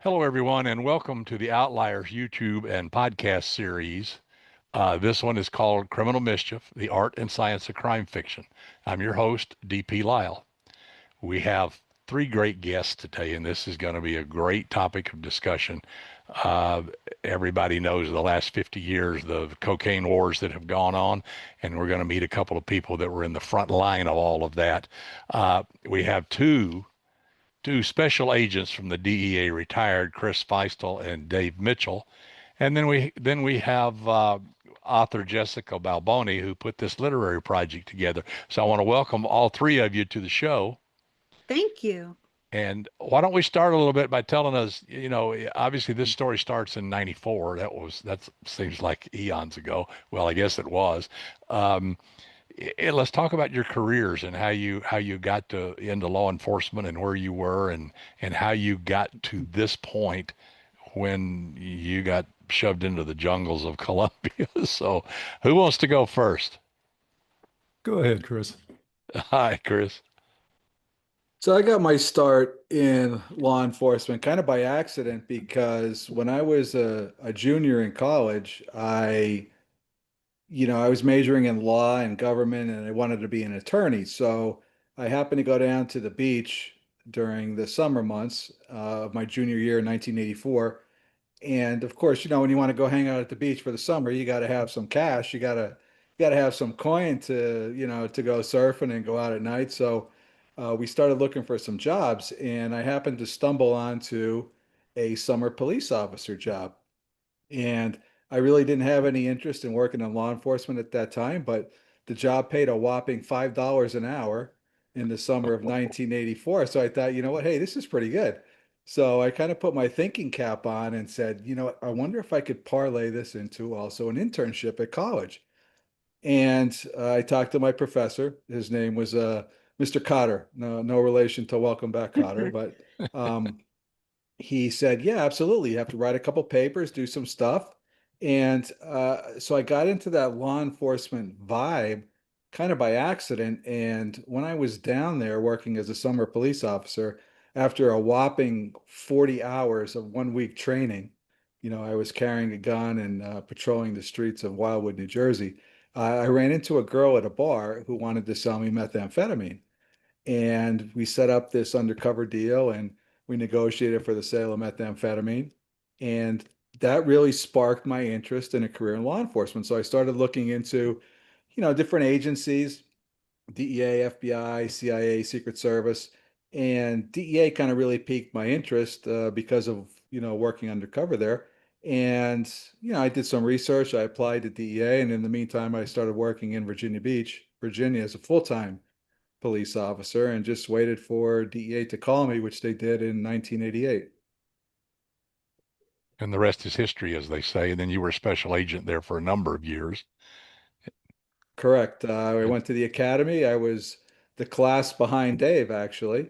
Hello, everyone, and welcome to the Outliers YouTube and podcast series. This one is called Criminal Mischief, the Art and Science of Crime Fiction. I'm your host, DP Lyle. We have three great guests today, and this is going to be a great topic of discussion. Uh, Everybody knows the last 50 years, the cocaine wars that have gone on, and we're going to meet a couple of people that were in the front line of all of that. We have two special agents from the DEA retired, Chris Feistl and Dave Mitchell. And then we have author Jessica Balboni, who put this literary project together. So I want to welcome all three of you to the show. Thank you. And why don't we start a little bit by telling us, obviously this story starts in 94. That seems like eons ago. Well, I guess it was. Um, let's talk about your careers and how you got to into law enforcement and where you were and how you got to this point when you got shoved into the jungles of Colombia. So, who wants to go first? Go ahead, Chris. Hi, Chris. So I got my start in law enforcement kind of by accident because when I was a junior in college, I was majoring in law and government and I wanted to be an attorney. So I happened to go down to the beach during the summer months of my junior year in 1984. And of course, when you want to go hang out at the beach for the summer, you got to have some cash. You got to have some coin to go surfing and go out at night. So we started looking for some jobs, and I happened to stumble onto a summer police officer job. And I really didn't have any interest in working in law enforcement at that time, but the job paid a whopping $5 an hour in the summer of 1984. So I thought, you know what, hey, this is pretty good. So I kind of put my thinking cap on and said, I wonder if I could parlay this into also an internship at college. And I talked to my professor. His name was Mr. Cotter. No relation to Welcome Back, Cotter, but um, he said, yeah, absolutely. You have to write a couple papers, do some stuff. And so I got into that law enforcement vibe kind of by accident. And when I was down there working as a summer police officer, after a whopping 40 hours of 1 week training, I was carrying a gun and patrolling the streets of Wildwood, New Jersey. I ran into a girl at a bar who wanted to sell me methamphetamine. And we set up this undercover deal and we negotiated for the sale of methamphetamine. And that really sparked my interest in a career in law enforcement. So I started looking into, different agencies, DEA, FBI, CIA, Secret Service. And DEA kind of really piqued my interest because of, working undercover there. And, I did some research. I applied to DEA. And in the meantime, I started working in Virginia Beach, Virginia as a full-time police officer and just waited for DEA to call me, which they did in 1988. And the rest is history, as they say. And then you were a special agent there for a number of years. Correct. I went to the academy. I was the class behind Dave, actually.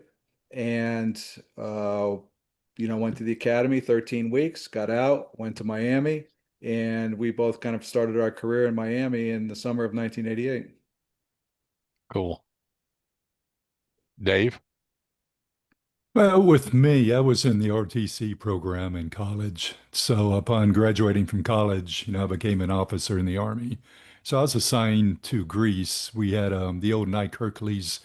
And, went to the academy 13 weeks, got out, went to Miami, and we both kind of started our career in Miami in the summer of 1988. Cool. Dave? Well, with me, I was in the RTC program in college. So upon graduating from college, I became an officer in the Army. So I was assigned to Greece. We had the old Knight Hercules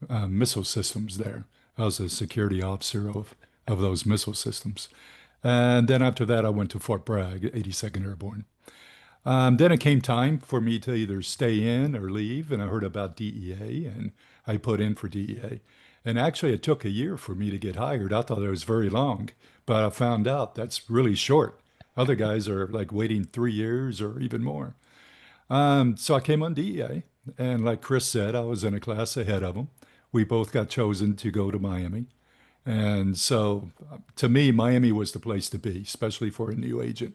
missile systems there. I was a security officer of those missile systems. And then after that, I went to Fort Bragg, 82nd Airborne. Then it came time for me to either stay in or leave, and I heard about DEA, and I put in for DEA. And actually, it took a year for me to get hired. I thought it was very long, but I found out that's really short. Other guys are like waiting 3 years or even more. So I came on DEA, and like Chris said, I was in a class ahead of them. We both got chosen to go to Miami. And so to me, Miami was the place to be, especially for a new agent.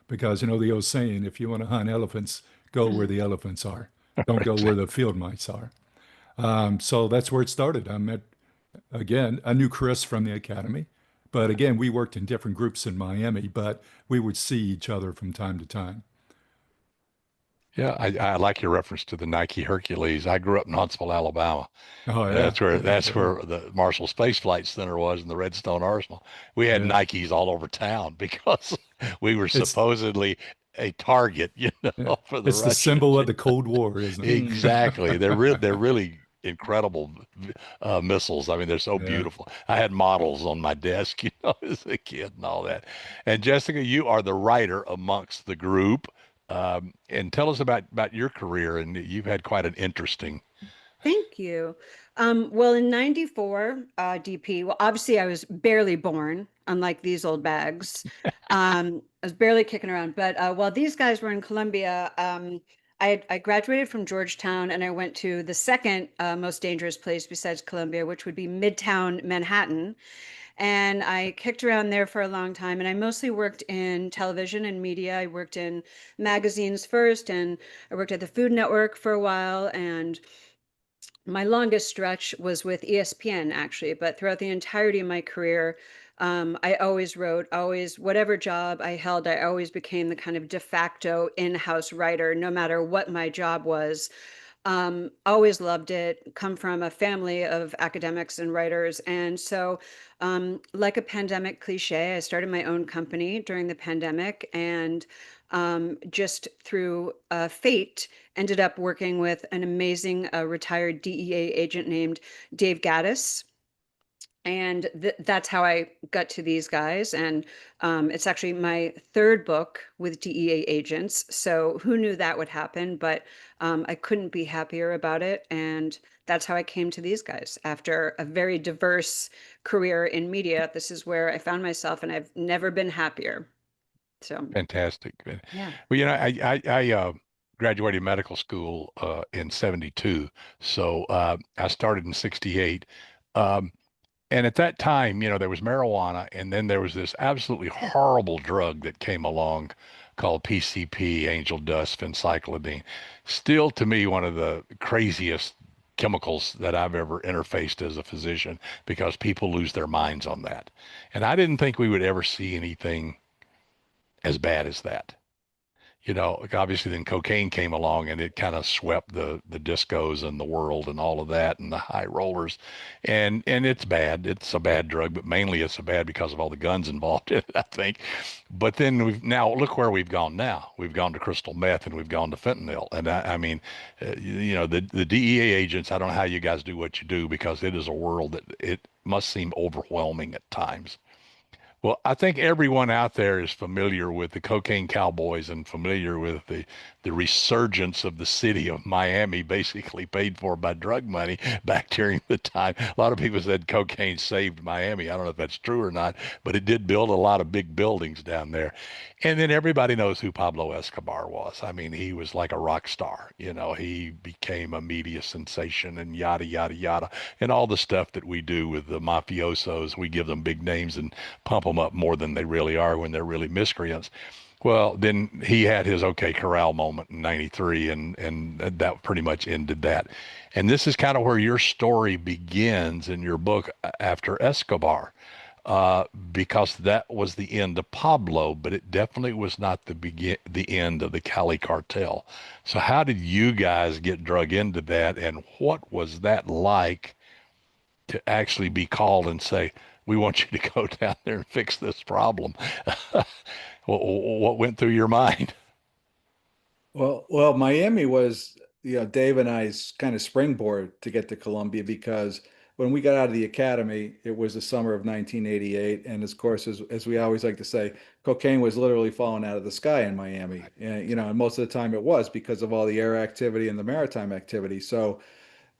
Because the old saying, if you want to hunt elephants, go where the elephants are. Don't go where the field mice are. So that's where it started. I met, again, I knew Chris from the academy. But again, we worked in different groups in Miami, but we would see each other from time to time. Yeah, I like your reference to the Nike Hercules. I grew up in Huntsville, Alabama. Oh And yeah, yeah, that's where the Marshall Space Flight Center was and the Redstone Arsenal. We had yeah. Nikes all over town because we were It's supposedly a target, yeah, for the it's the symbol Russians. of the Cold War, isn't Hmm. Exactly. it? They're really incredible missiles. I mean, they're so Yeah. beautiful. I had models on my desk, as a kid and all that. And Jessica, you are the writer amongst the group. And tell us about your career. And you've had quite an interesting. Thank you. Well, in 94, DP, well, obviously I was barely born, unlike these old bags. I was barely kicking around. But while these guys were in Colombia, I graduated from Georgetown and I went to the second most dangerous place besides Colombia, which would be Midtown Manhattan. And I kicked around there for a long time. And I mostly worked in television and media. I worked in magazines first, and I worked at the Food Network for a while. And my longest stretch was with ESPN, actually, but throughout the entirety of my career, I always wrote, always, whatever job I held, I always became the kind of de facto in-house writer, no matter what my job was. Always loved it, come from a family of academics and writers. And so, like a pandemic cliche, I started my own company during the pandemic and just through fate, ended up working with an amazing retired DEA agent named Dave Gaddis. And that's how I got to these guys. And it's actually my third book with DEA agents. So who knew that would happen? But I couldn't be happier about it. And that's how I came to these guys after a very diverse career in media. This is where I found myself, and I've never been happier. So, Fantastic. yeah. Well, I graduated medical school in 72. So I started in 68. Um, and at that time, there was marijuana, and then there was this absolutely horrible drug that came along called PCP, angel dust, phencyclidine. Still, to me, one of the craziest chemicals that I've ever interfaced as a physician because people lose their minds on that. And I didn't think we would ever see anything as bad as that. Like obviously then cocaine came along and it kind of swept the discos and the world and all of that and the high rollers. And it's bad. It's a bad drug, but mainly it's a bad because of all the guns involved in it, I think. But then now look where we've gone now. We've gone to crystal meth and we've gone to fentanyl. And I mean, the DEA agents, I don't know how you guys do what you do because it is a world that it must seem overwhelming at times. Well, I think everyone out there is familiar with the cocaine cowboys and familiar with the resurgence of the city of Miami, basically paid for by drug money back during the time. A lot of people said cocaine saved Miami. I don't know if that's true or not, but it did build a lot of big buildings down there. And then everybody knows who Pablo Escobar was. I mean, he was like a rock star. He became a media sensation and yada, yada, yada. And all the stuff that we do with the mafiosos, we give them big names and pump them up more than they really are when they're really miscreants. Well, then he had his OK Corral moment in '93, and that pretty much ended that. And this is kind of where your story begins in your book after Escobar, because that was the end of Pablo, but it definitely was not the end of the Cali cartel. So how did you guys get drug into that, and what was that like to actually be called and say, we want you to go down there and fix this problem? What went through your mind? Well, Miami was, Dave and I's kind of springboard to get to Colombia because when we got out of the academy, it was the summer of 1988. And of course, as we always like to say, cocaine was literally falling out of the sky in Miami. And, and most of the time it was because of all the air activity and the maritime activity. So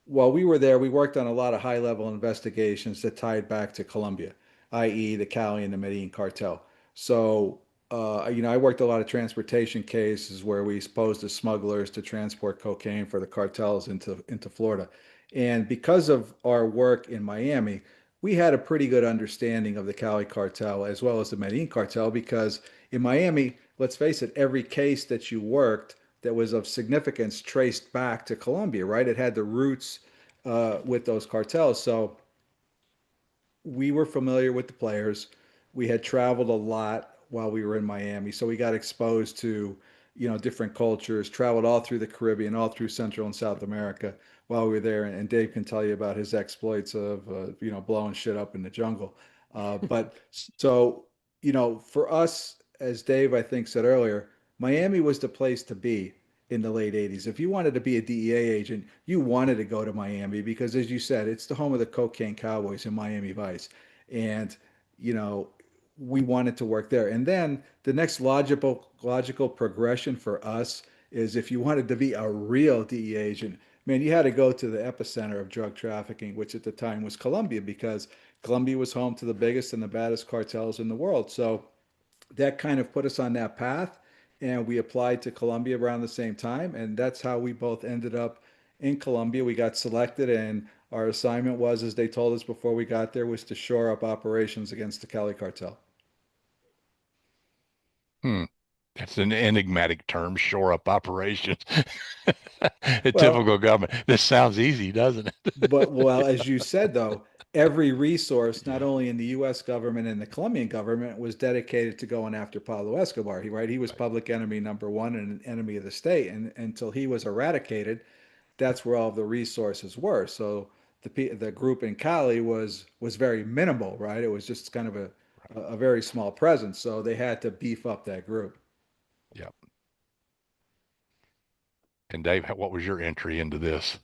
while we were there, we worked on a lot of high-level investigations that tied back to Colombia, i.e., the Cali and the Medellin cartel. So, I worked a lot of transportation cases where we exposed the smugglers to transport cocaine for the cartels into Florida. And because of our work in Miami, we had a pretty good understanding of the Cali cartel as well as the Medellin cartel because in Miami, let's face it, every case that you worked that was of significance traced back to Colombia, right? It had the roots with those cartels. So we were familiar with the players. We had traveled a lot while we were in Miami, so we got exposed to, different cultures, traveled all through the Caribbean, all through Central and South America while we were there. And Dave can tell you about his exploits of, blowing shit up in the jungle. But so, for us, as Dave, I think, said earlier, Miami was the place to be in the late 80s. If you wanted to be a DEA agent, you wanted to go to Miami because, as you said, it's the home of the cocaine cowboys in Miami Vice. And, you know, we wanted to work there. And then the next logical progression for us is if you wanted to be a real DEA agent, man, you had to go to the epicenter of drug trafficking, which at the time was Colombia, because Colombia was home to the biggest and the baddest cartels in the world. So that kind of put us on that path. And we applied to Colombia around the same time. And that's how we both ended up in Colombia. We got selected, and our assignment was, as they told us before we got there, was to shore up operations against the Cali cartel. Hmm. That's an enigmatic term, shore up operations. A Well, typical government. This sounds easy, doesn't but it? well, as you said, though, every resource, not only in the U.S. government and the Colombian government, was dedicated to going after Pablo Escobar. He was Right. public enemy number one and an enemy of the state. And until he was eradicated, that's where all of the resources were. So the group in Cali was very minimal, right? It was just kind of a very small presence. So they had to beef up that group. Yep. And Dave, what was your entry into this?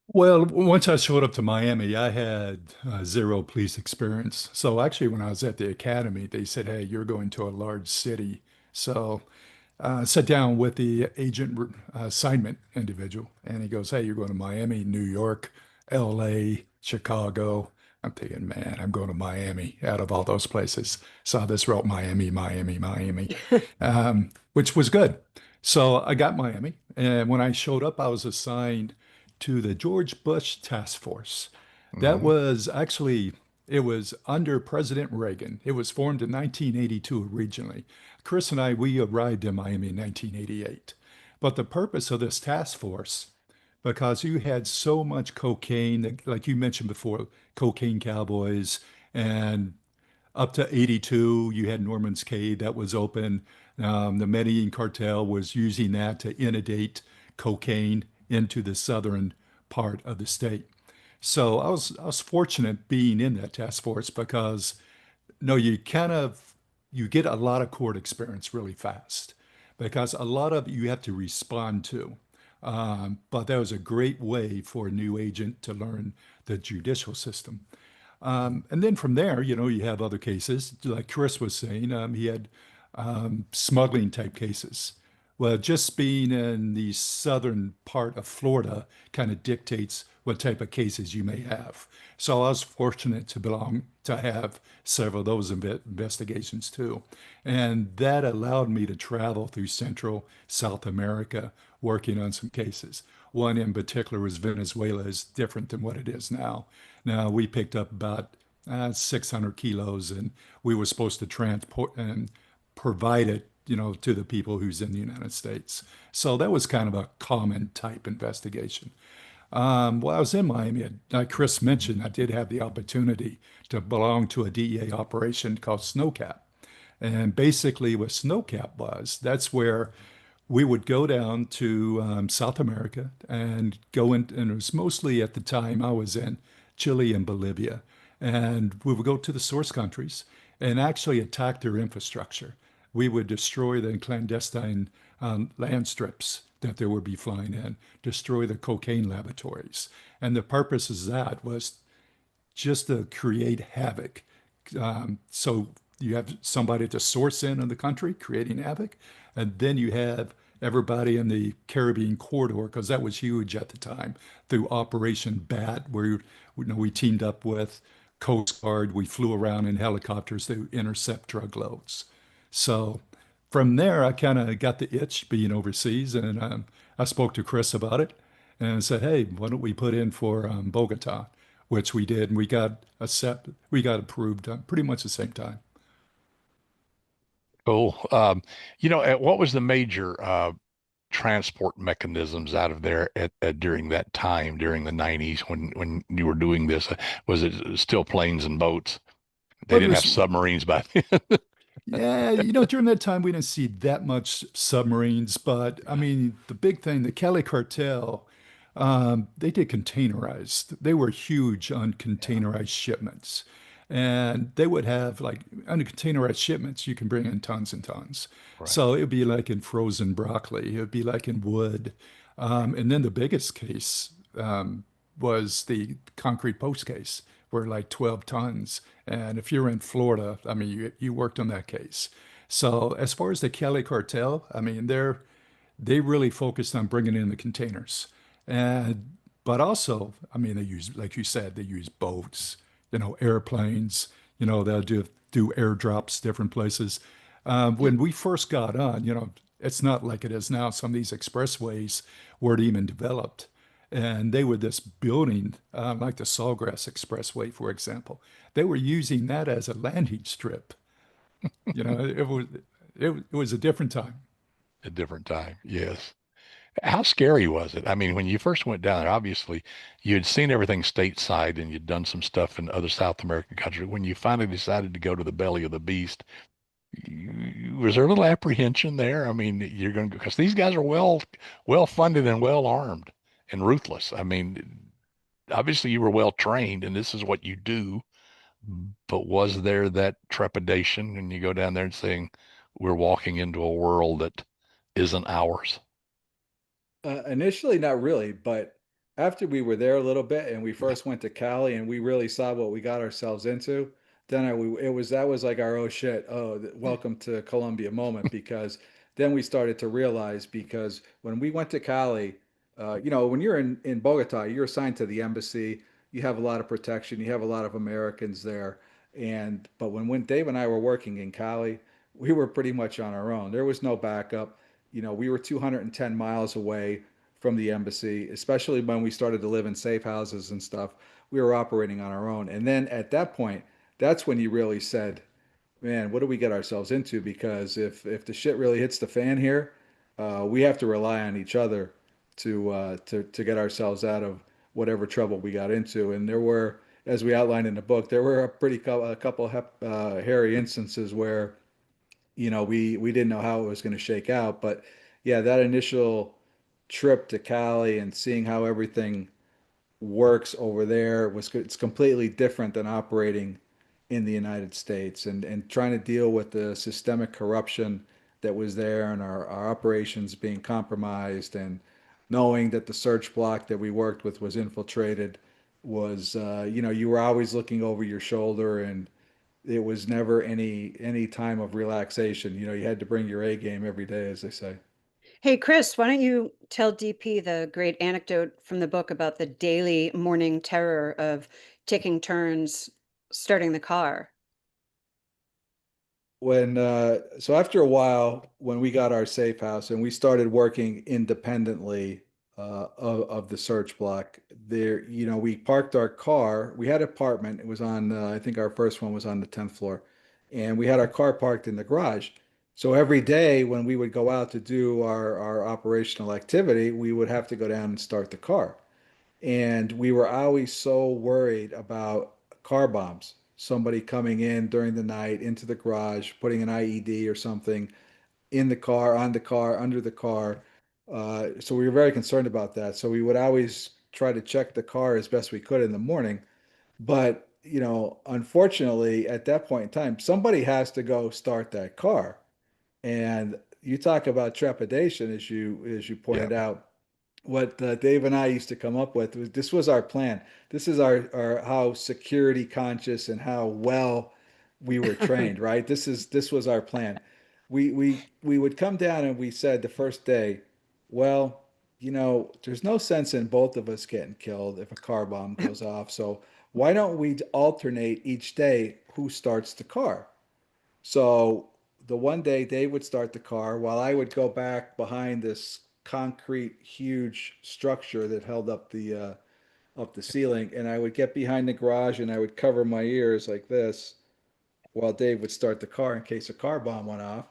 Well, once I showed up to Miami, I had zero police experience. So actually, when I was at the academy, they said, "Hey, you're going to a large city." So sat down with the agent assignment individual, and he goes, "Hey, you're going to Miami, New York, LA, Chicago." I'm thinking, man, I'm going to Miami out of all those places. Saw this wrote Miami, Miami, Miami, which was good. So I got Miami, and when I showed up, I was assigned to the George Bush Task Force. That Hmm. was actually, it was under President Reagan. It was formed in 1982 originally. Chris and I, we arrived in Miami in 1988. But the purpose of this task force, because you had so much cocaine, like you mentioned before, cocaine cowboys, and up to 82, you had Norman's Cave that was open. The Medellin cartel was using that to inundate cocaine into the southern part of the state. So I was fortunate being in that task force because no, you get a lot of court experience really fast because a lot of it you have to respond to. But that was a great way for a new agent to learn the judicial system. And then from there, you have other cases, like Chris was saying, he had smuggling type cases. Well, just being in the southern part of Florida kind of dictates what type of cases you may have. So I was fortunate to have several of those investigations too. And that allowed me to travel through Central South America working on some cases. One in particular was Venezuela is different than what it is now. Now we picked up about 600 kilos, and we were supposed to transport and provide it, to the people who's in the United States. So that was kind of a common type investigation. While I was in Miami, like Chris mentioned, I did have the opportunity to belong to a DEA operation called Snowcap. And basically, what Snowcap was, that's where we would go down to South America and go in, and it was mostly at the time I was in Chile and Bolivia. And we would go to the source countries and actually attack their infrastructure. We would destroy the clandestine land strips that they would be flying in, destroy the cocaine laboratories. And the purpose of that was just to create havoc. So you have somebody to source in the country, creating havoc, and then you have everybody in the Caribbean corridor, because that was huge at the time, through Operation Bat, where we teamed up with Coast Guard. We flew around in helicopters to intercept drug loads. So from there, I kind of got the itch being overseas, and I spoke to Chris about it and said, "Hey, why don't we put in for Bogota?" Which we did, and we got approved pretty much the same time. Cool. What was the major transport mechanisms out of there during that time, during the 90s when you were doing this? Was it still planes and boats? They But didn't have there's submarines back then. Yeah, during that time we didn't see that much submarines, but I mean, the big thing, the Cali cartel, they did containerized. They were huge on Yeah, containerized shipments. And they would have like on the containerized shipments, you can bring in tons and tons. right. So it would be like in frozen broccoli, it would be like in wood. And then the biggest case was the concrete post case, where like 12 tons. And if you're in Florida, I mean, you worked on that case. So as far as the Cali cartel, I mean, they really focused on bringing in the containers. And but also, I mean, they use, like you said, they use boats, airplanes, they'll do airdrops different places. When we first got on, it's not like it is now. Some of these expressways weren't even developed. And they were this building, like the Sawgrass Expressway, for example. They were using that as a landing strip. It was a different time. A different time. Yes. How scary was it? I mean, when you first went down there, obviously you had seen everything stateside and you'd done some stuff in other South American countries. When you finally decided to go to the belly of the beast, was there a little apprehension there? I mean, you're going to, because these guys are well funded and well armed and ruthless. I mean, obviously you were well trained and this is what you do, but was there that trepidation when you go down there and saying, we're walking into a world that isn't ours? Initially, not really, but after we were there a little bit and we Yeah. first went to Cali and we really saw what we got ourselves into, then it was that was like our oh shit, welcome to Colombia moment because then we started to realize because when we went to Cali, when you're in Bogota, you're assigned to the embassy, you have a lot of protection, you have a lot of Americans there, and but when Dave and I were working in Cali, we were pretty much on our own. There was no backup. We were 210 miles away from the embassy, especially when we started to live in safe houses and stuff. We were operating on our own. And then at that point, that's when you really said, man, what do we get ourselves into? Because if the shit really hits the fan here, we have to rely on each other to get ourselves out of whatever trouble we got into. And there were, as we outlined in the book, there were a couple hairy instances where we didn't know how it was going to shake out. But yeah, that initial trip to Cali and seeing how everything works over there it's completely different than operating in the United States and trying to deal with the systemic corruption that was there and our operations being compromised and knowing that the search block that we worked with was infiltrated was you were always looking over your shoulder and it was never any time of relaxation. You had to bring your A game every day, as they say. Hey, Chris, why don't you tell DP the great anecdote from the book about the daily morning terror of taking turns starting the car? So after a while, when we got our safe house and we started working independently of the search block, there, we parked our car. We had an apartment. It was on, I think our first one was on the 10th floor, and we had our car parked in the garage. So every day when we would go out to do our operational activity, we would have to go down and start the car. And we were always so worried about car bombs, somebody coming in during the night into the garage, putting an IED or something in the car, on the car, under the car. So we were very concerned about that. So we would always try to check the car as best we could in the morning. But, unfortunately, at that point in time, somebody has to go start that car. And you talk about trepidation, as you Yeah. pointed out, what Dave and I used to come up with was this was our plan. This is our how security conscious and how well we were trained, right? This was our plan. We would come down and we said the first day, well, there's no sense in both of us getting killed if a car bomb goes off. So why don't we alternate each day who starts the car? So the one day Dave would start the car while I would go back behind this concrete huge structure that held up the ceiling, and I would get behind the garage and I would cover my ears like this while Dave would start the car in case a car bomb went off.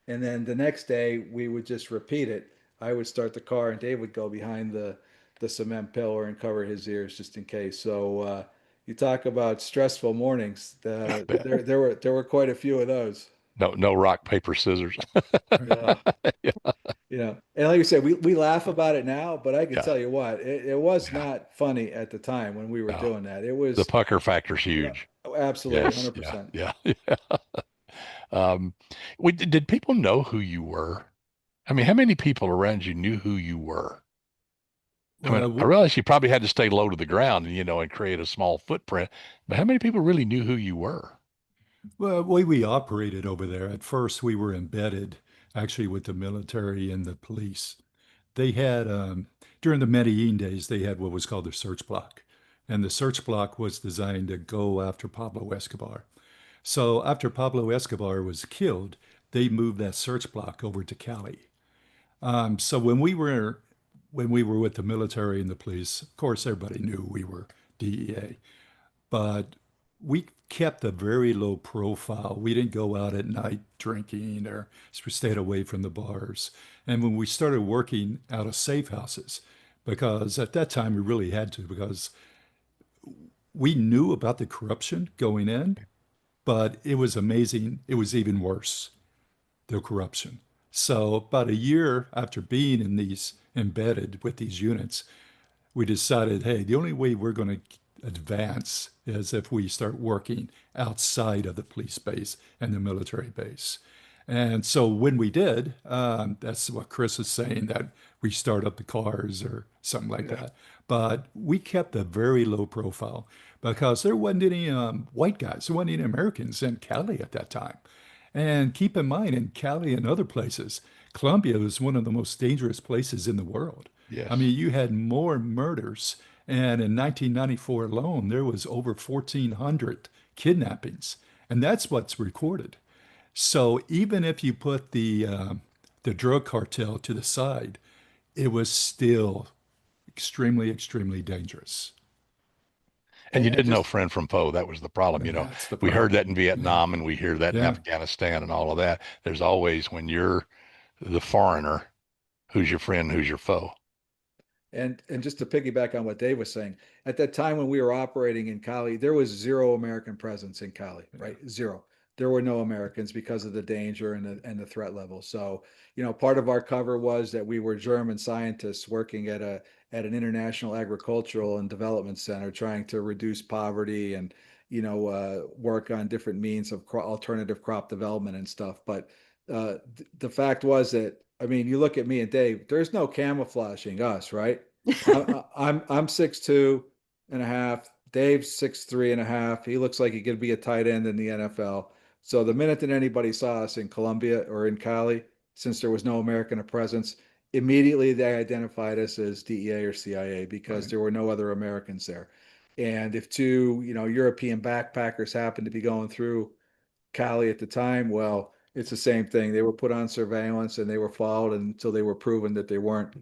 And then the next day we would just repeat it. I would start the car and Dave would go behind the cement pillar and cover his ears just in case. So you talk about stressful mornings. I bet. There were quite a few of those. no rock, paper, scissors. Yeah. Yeah, And like you said, we laugh about it now, but I can yeah, tell you what, it was yeah, not funny at the time when we were no. doing that. It The was, pucker factor's you know, huge. absolutely Yes, yeah, 100%. yeah, yeah. Um, did people know who you were? I mean, how many people around you knew who you were? I mean, I Well, realize you probably had to stay low to the ground, and create a small footprint, but how many people really knew who you were? the way we operated over there, at first we were embedded actually with the military and the police. They had, during the Medellin days, they had what was called the search block. And the search block was designed to go after Pablo Escobar. So after Pablo Escobar was killed, they moved that search block over to Cali. So when we were with the military and the police, of course, everybody knew we were DEA, but we kept a very low profile. We didn't go out at night drinking or we stayed away from the bars. And when we started working out of safe houses, because at that time we really had to, because we knew about the corruption going in, but it was amazing. It was even worse, the corruption. So about a year after being in these embedded with these units, we decided, hey, the only way we're going to advance is if we start working outside of the police base and the military base. And so when we did, that's what Chris is saying, that we start up the cars or something like Yeah. that. But we kept a very low profile because there wasn't any white guys, there wasn't any Americans in Cali at that time. And keep in mind, in Cali and other places, Colombia was one of the most dangerous places in the world. I Yes. mean, you had more murders, and in 1994 alone, there was over 1,400 kidnappings, and that's what's recorded. So even if you put the drug cartel to the side, it was still extremely, extremely dangerous. And you And didn't know just, friend from foe. That was the problem. And that's the We heard problem. that in Yeah. Vietnam and we hear that in Yeah. Afghanistan and all of that. There's always, when you're the foreigner, who's your friend, who's your foe. and just to piggyback on what Dave was saying, at that time when we were operating in Cali, there was zero American presence in Cali, Yeah. right? Zero. There were no Americans because of the danger and the threat level. So, part of our cover was that we were German scientists working at an international agricultural and development center trying to reduce poverty and work on different means of alternative crop development and stuff. But the fact was that, I mean, you look at me and Dave, there's no camouflaging us, right? I'm 6'2" and a half. Dave's 6'3" and a half. He looks like he could be a tight end in the NFL. So the minute that anybody saw us in Colombia or in Cali, since there was no American presence, immediately they identified us as DEA or CIA because Right. there were no other Americans there. And if two, European backpackers happened to be going through Cali at the time, well, it's the same thing. They were put on surveillance and they were followed until they were proven that they weren't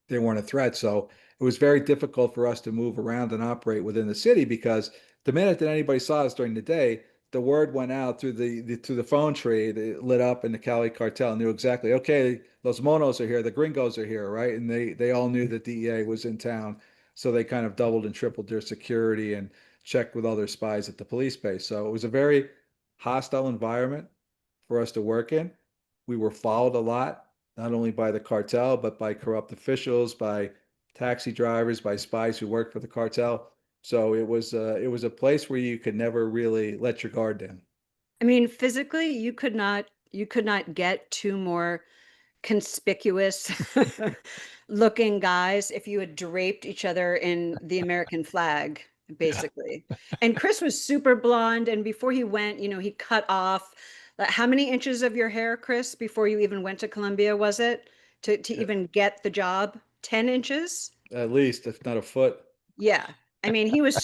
a threat. So it was very difficult for us to move around and operate within the city because the minute that anybody saw us during the day, the word went out through the phone tree that lit up, and the Cali cartel knew exactly, okay, Los Monos are here, the Gringos are here, right? And they all knew that DEA was in town, so they kind of doubled and tripled their security and checked with other spies at the police base. So it was a very hostile environment for us to work in. We were followed a lot, not only by the cartel, but by corrupt officials, by taxi drivers, by spies who worked for the cartel. So it was a place where you could never really let your guard down. I mean, physically, you could not get two more conspicuous looking guys if you had draped each other in the American flag, Yeah. basically. And Chris was super blonde, and before he went, he cut off how many inches of your hair, Chris, before you even went to Colombia, was it? To Yeah, even get the job? 10 inches? at least, if not a foot. Yeah. I mean, he was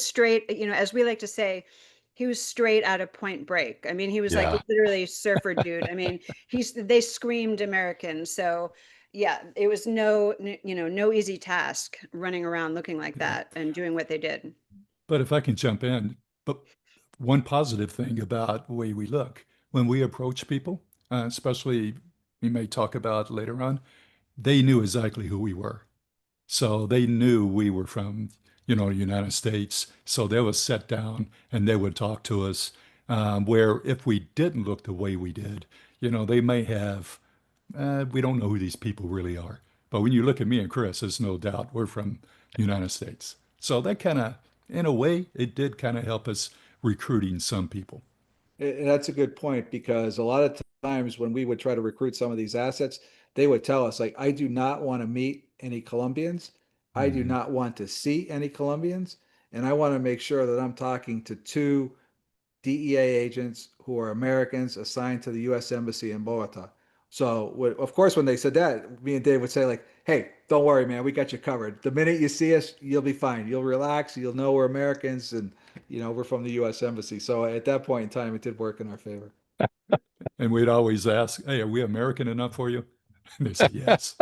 straight, as we like to say, he was straight out of Point Break. I mean, he was like Yeah. literally surfer dude. I mean, they screamed American. So yeah, it was no easy task running around looking like Yeah. that and doing what they did. But if I can jump in, but one positive thing about the way we look, when we approach people, especially we may talk about later on, they knew exactly who we were. So they knew we were from, United States. So they would sit down and they would talk to us. where if we didn't look the way we did, they may have, we don't know who these people really are. But when you look at me and Chris, there's no doubt we're from the United States. So that kind of, in a way, it did kind of help us recruiting some people. And that's a good point because a lot of times when we would try to recruit some of these assets, they would tell us, like, I do not want to meet any Colombians. I do Mhm. not want to see any Colombians. And I want to make sure that I'm talking to two DEA agents who are Americans assigned to the U.S. Embassy in Bogota. So, of course, when they said that, me and Dave would say, like, hey, don't worry, man, we got you covered. The minute you see us, you'll be fine. You'll relax. You'll know we're Americans and, we're from the U.S. Embassy. So at that point in time, it did work in our favor. And we'd always ask, hey, are we American enough for you? And they say, yes.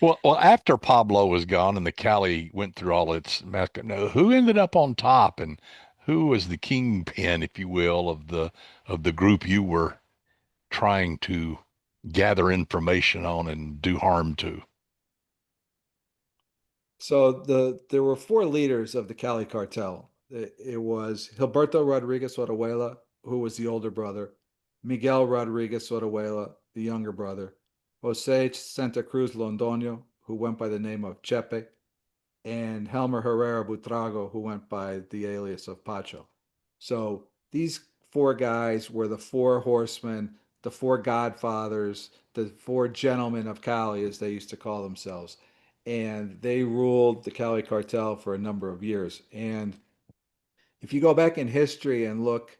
Well, after Pablo was gone and the Cali went through all its massacre, now, who ended up on top and who was the kingpin, if you will, of the group you were trying to gather information on and do harm to? So there were four leaders of the Cali cartel. It was Gilberto Rodriguez Orihuela, who was the older brother, Miguel Rodriguez Orihuela, the younger brother, Jose Santa Cruz Londoño, who went by the name of Chepe, and Helmer Herrera Butrago, who went by the alias of Pacho. So these four guys were the four horsemen, the four godfathers, the four gentlemen of Cali, as they used to call themselves. And they ruled the Cali cartel for a number of years. And if you go back in history and look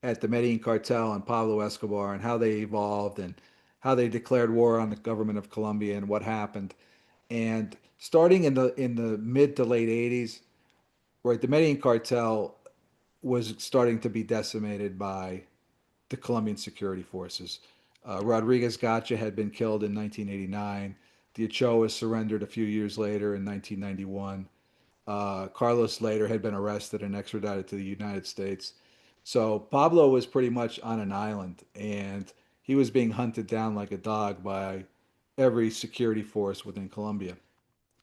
at the Medellin cartel and Pablo Escobar and how they evolved and how they declared war on the government of Colombia and what happened, and starting in the mid to late 80s, right, the Medellin cartel was starting to be decimated by the Colombian security forces. Rodriguez Gacha had been killed in 1989. The Ochoas surrendered a few years later in 1991. Carlos later had been arrested and extradited to the United States. So Pablo was pretty much on an island, and he was being hunted down like a dog by every security force within Colombia.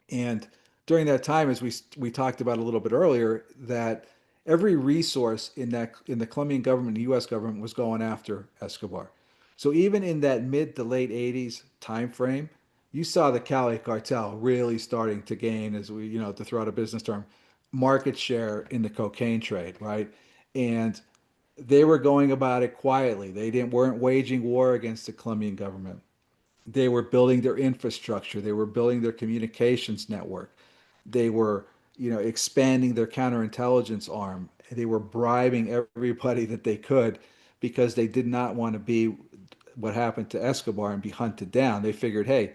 And during that time, as we talked about a little bit earlier, that every resource in the Colombian government, the U.S. government, was going after Escobar. So even in that mid to late '80s time frame, you saw the Cali cartel really starting to gain, as we, to throw out a business term, market share in the cocaine trade, right? And they were going about it quietly. They didn't weren't waging war against the Colombian government. They were building their infrastructure. They were building their communications network. They were, expanding their counterintelligence arm. They were bribing everybody that they could because they did not want to be what happened to Escobar and be hunted down. They figured, hey,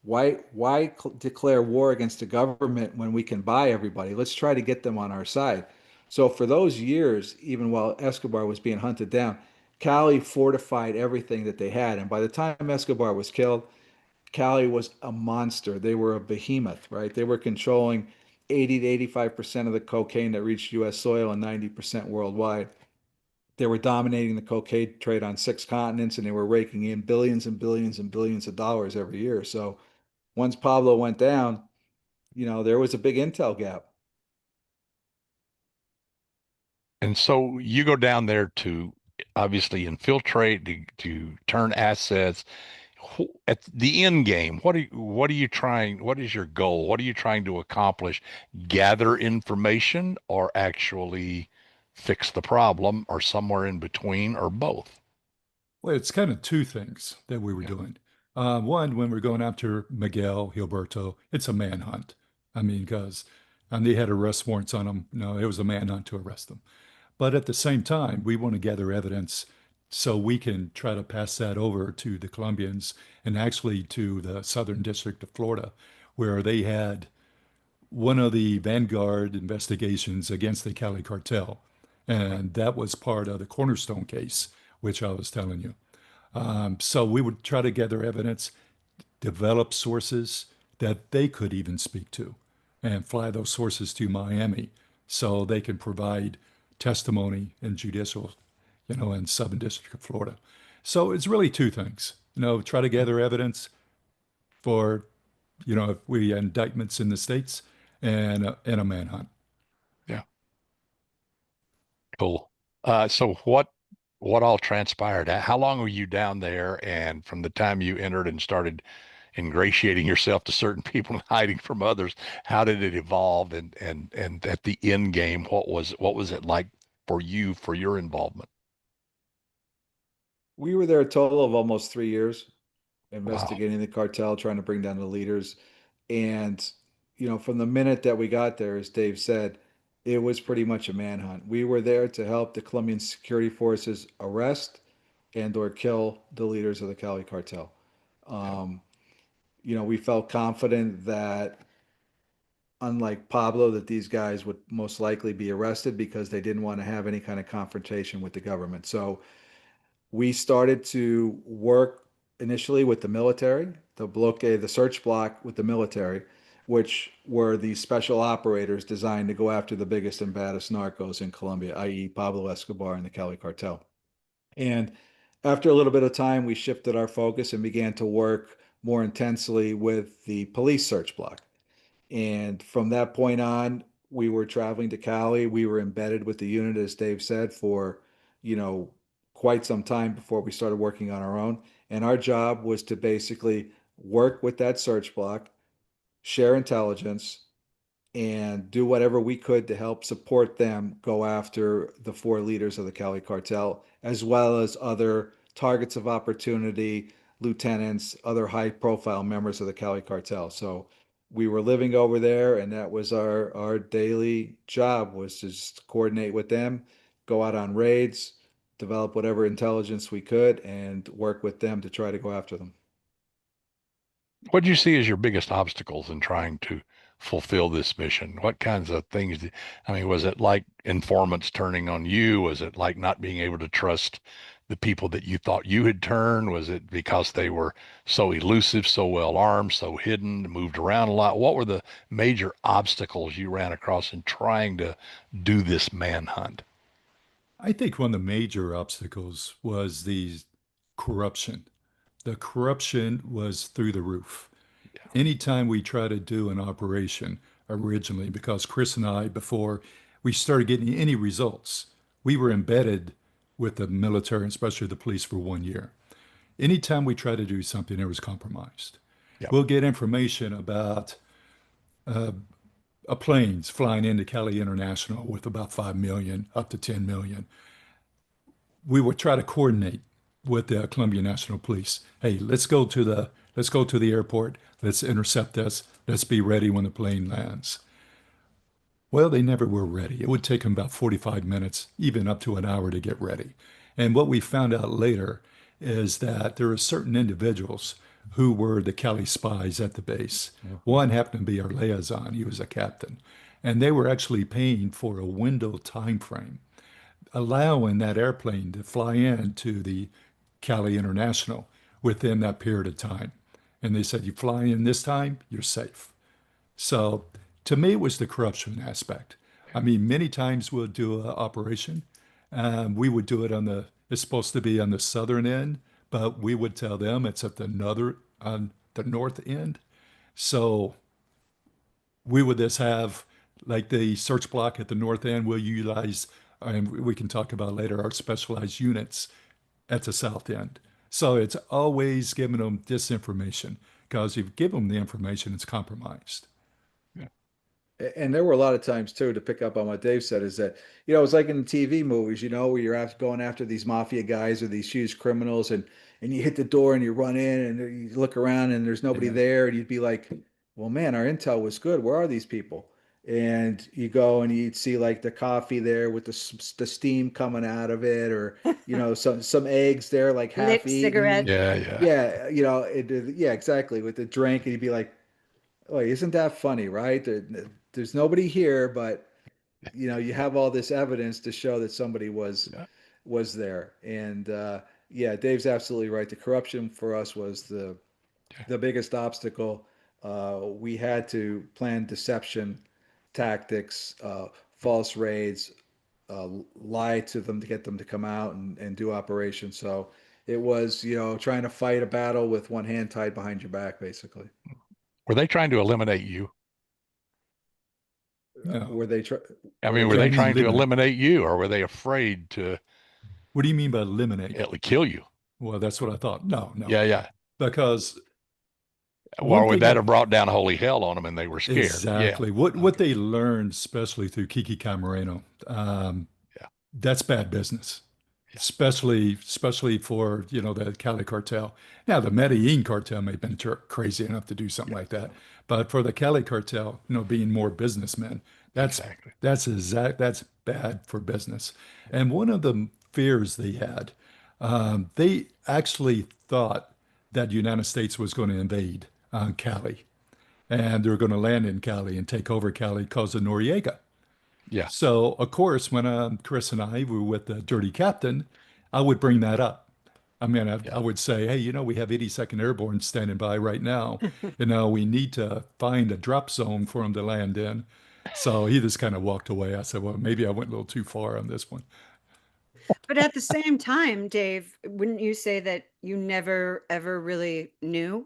why declare war against the government when we can buy everybody? Let's try to get them on our side. So for those years, even while Escobar was being hunted down, Cali fortified everything that they had. And by the time Escobar was killed, Cali was a monster. They were a behemoth, right? They were controlling 80 to 85% of the cocaine that reached US soil and 90% worldwide. They were dominating the cocaine trade on six continents and they were raking in billions and billions and billions of dollars every year. So once Pablo went down, there was a big intel gap. And so you go down there to obviously infiltrate, to turn assets. At the end game, what are you trying? What is your goal? What are you trying to accomplish? Gather information or actually fix the problem or somewhere in between or both? Well, it's kind of two things that we were Yeah. doing. One, when we're going after Miguel Gilberto, it's a manhunt. I mean, because they had arrest warrants on them. No, it was a manhunt to arrest them. But at the same time, we want to gather evidence so we can try to pass that over to the Colombians and actually to the Southern District of Florida, where they had one of the vanguard investigations against the Cali cartel. And that was part of the Cornerstone case, which I was telling you. So we would try to gather evidence, develop sources that they could even speak to, and fly those sources to Miami so they can provide testimony in judicial, in Southern District of Florida. So it's really two things, try to gather evidence for, if we indictments in the States and a manhunt. Yeah. Cool. So what all transpired? How long were you down there? And from the time you entered and started ingratiating yourself to certain people and hiding from others, how did it evolve? And at the end game, what was it like for you for your involvement? We were there a total of almost 3 years, Wow. investigating the cartel, trying to bring down the leaders. And, from the minute that we got there, as Dave said, it was pretty much a manhunt. We were there to help the Colombian security forces arrest and or kill the leaders of the Cali cartel. Yeah. Um, we felt confident that unlike Pablo, that these guys would most likely be arrested because they didn't want to have any kind of confrontation with the government. So we started to work initially with the military, the search block with the military, which were the special operators designed to go after the biggest and baddest narcos in Colombia, i.e., Pablo Escobar and the Cali cartel. And after a little bit of time, we shifted our focus and began to work more intensely with the police search block. And from that point on, we were traveling to Cali. We were embedded with the unit, as Dave said, for, you know, quite some time before we started working on our own. And our job was to basically work with that search block, share intelligence, and do whatever we could to help support them go after the four leaders of the Cali cartel, as well as other targets of opportunity, lieutenants, other high profile members of the Cali cartel. So we were living over there, and that was our daily job, was to just coordinate with them, go out on raids, develop whatever intelligence we could, and work with them to try to go after them. What do you see as your biggest obstacles in trying to fulfill this mission? What kinds of things? I mean, was it like informants turning on you? Was it like not being able to trust the people that you thought you had turned? Was it because they were so elusive, so well armed, so hidden, moved around a lot? What were the major obstacles you ran across in trying to do this manhunt? I think one of the major obstacles was the corruption. The corruption was through the roof. Yeah. Anytime we try to do an operation originally, because Chris and I, before we started getting any results, we were embedded with the military, and especially the police, for 1 year. Anytime we try to do something, it was compromised. Yeah. We'll get information about uh, a planes flying into Cali International with about 5 million, up to 10 million. We would try to coordinate with the Colombian National Police. Hey, let's go to the airport. Let's intercept this. Let's be ready when the plane lands. Well, they never were ready. It would take them about 45 minutes, even up to an hour to get ready. And what we found out later is that there are certain individuals who were the Cali spies at the base. One happened to be our liaison. He was a captain. And they were actually paying for a window time frame, allowing that airplane to fly into the Cali International within that period of time. And they said, you fly in this time, you're safe. So to me, it was the corruption aspect. I mean, many times we'll do an operation. We would do it it's supposed to be on the southern end, but we would tell them it's at on the north end. So we would just have like the search block at the north end. We'll utilize, and we can talk about later, our specialized units at the south end. So it's always giving them disinformation because if you give them the information, it's compromised. Yeah. And there were a lot of times too, to pick up on what Dave said, is that, it's like in the TV movies, where you're going after these mafia guys or these huge criminals, and you hit the door and you run in and you look around and there's nobody Yeah. there, and you'd be like, well, man, our intel was good. Where are these people? And you go and you'd see like the coffee there with the steam coming out of it, or some eggs there like half Lit eaten. cigarette. Yeah. Yeah. Yeah, yeah, exactly, with the drink, and you'd be like, oh, isn't that funny, right? There's nobody here, but you have all this evidence to show that somebody was Yeah. was there. And yeah, Dave's absolutely right. The corruption for us was Yeah. the biggest obstacle. We had to plan deception tactics, false raids, lie to them to get them to come out and do operations. So it was, trying to fight a battle with one hand tied behind your back, basically. Were they trying to eliminate you? No. Were they I were mean, they were What do they you trying to? mean trying to eliminate? eliminate you, or were they afraid to What do you mean by eliminate? kill you? Well, that's what I thought. No, no. Yeah, yeah. Because Or one would thing that have brought down holy hell on them and they were scared? Yeah. exactly what Okay. they learned, especially through Kiki Camareno, Yeah. that's bad business, Yeah. especially for the Cali cartel. Now the Medellin cartel may have been crazy enough to do something Yeah. like that, but for the Cali cartel, being more businessmen, that's Exactly. that's bad for business. And one of the fears they actually thought that the United States was going to invade Cali, and they were going to land in Cali and take over Cali because of Noriega. Yeah. So, of course, when Chris and I were with the Dirty Captain, I would bring that up. I mean, I Yeah. would say, hey, we have 82nd Airborne standing by right now. We need to find a drop zone for them to land in. So he just kind of walked away. I said, well, maybe I went a little too far on this one. But at the same time, Dave, wouldn't you say that you never ever really knew?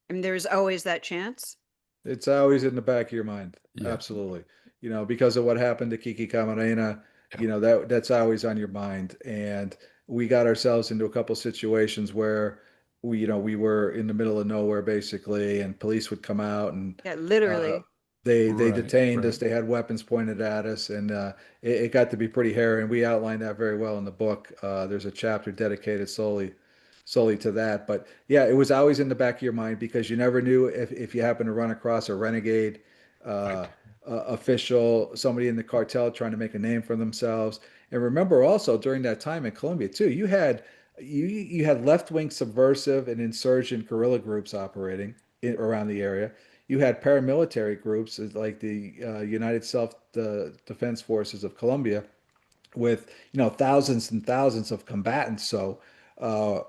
I mean, there's always that chance. It's always in the back of your mind. Yeah. Absolutely. Because of what happened to Kiki Camarena, Yeah. that's always on your mind. And we got ourselves into a couple situations where we were in the middle of nowhere basically, and police would come out and Yeah, uh, literally. they Right, detained us. right. They had weapons pointed at us, and it got to be pretty hairy. And we outlined that very well in the book. There's a chapter dedicated solely to that. But yeah, it was always in the back of your mind because you never knew if you happen to run across a renegade Right. official, somebody in the cartel trying to make a name for themselves. And remember also during that time in Colombia too, you had left-wing subversive and insurgent guerrilla groups operating around the area. You had paramilitary groups like the United Self Defense Forces of Colombia with thousands and thousands of combatants. So